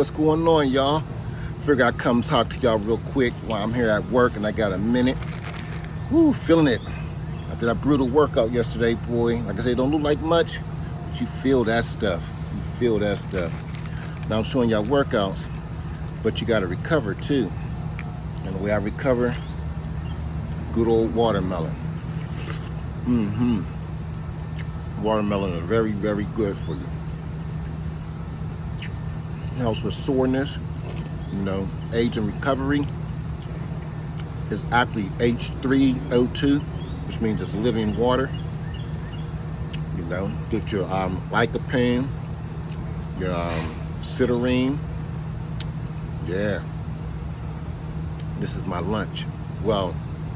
What's going on, y'all? Figure I'd come talk to y'all real quick while I'm here at work and I got a minute. Woo, feeling it. After that brutal workout yesterday, boy. Like I said, don't look like much, but you feel that stuff. You feel that stuff. Now I'm showing y'all workouts, but you gotta recover too. And the way I recover, good old watermelon. Watermelon is very, very good for you. Helps with soreness, age and recovery. Is actually H3O2, which means it's living water. Get your lycopene, your citrine. Yeah. This is my lunch. Well,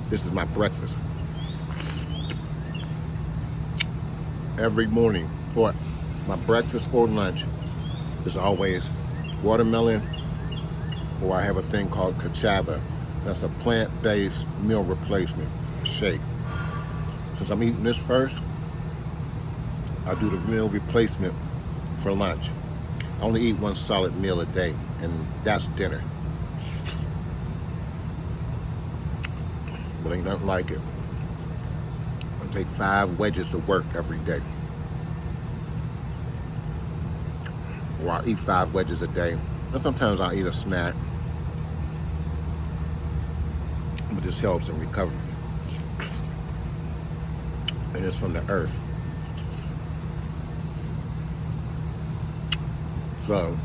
this is my breakfast. Every morning, or my breakfast or lunch is always watermelon, or I have a thing called cachava. That's a plant-based meal replacement shake. Since I'm eating this first, I'll do the meal replacement for lunch. I only eat one solid meal a day, and that's dinner. But ain't nothing like it. I take 5 wedges to work every day. Or I eat 5 wedges a day. And sometimes I'll eat a snack. But this helps in recovery. And it's from the earth. So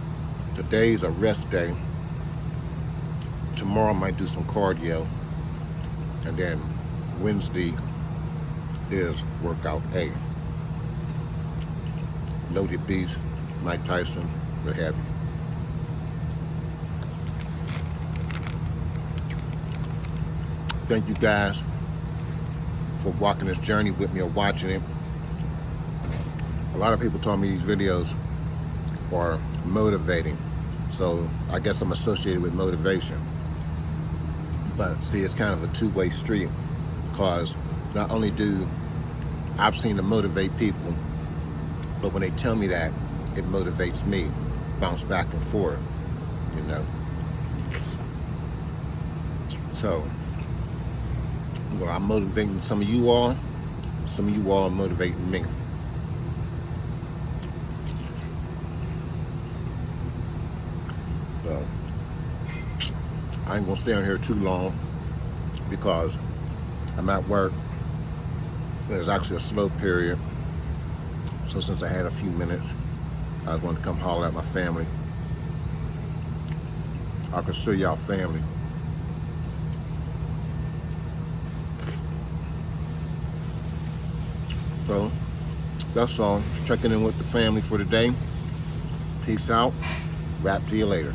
today's a rest day. Tomorrow I might do some cardio. And then Wednesday is workout A. Loaded beast, Mike Tyson, what have you. Thank you guys for walking this journey with me or watching it. A lot of people told me these videos are motivating, so I guess I'm associated with motivation. But see, it's kind of a two-way street, because not only do I've seen to motivate people, but when they tell me that, it motivates me, bounce back and forth, So, I'm motivating some of you all are motivating me. So, I ain't gonna stay on here too long because I'm at work. There's actually a slow period. So since I had a few minutes, I just wanted to come holler at my family. I consider y'all family. So that's all. Just checking in with the family for today. Peace out. Rap to you later.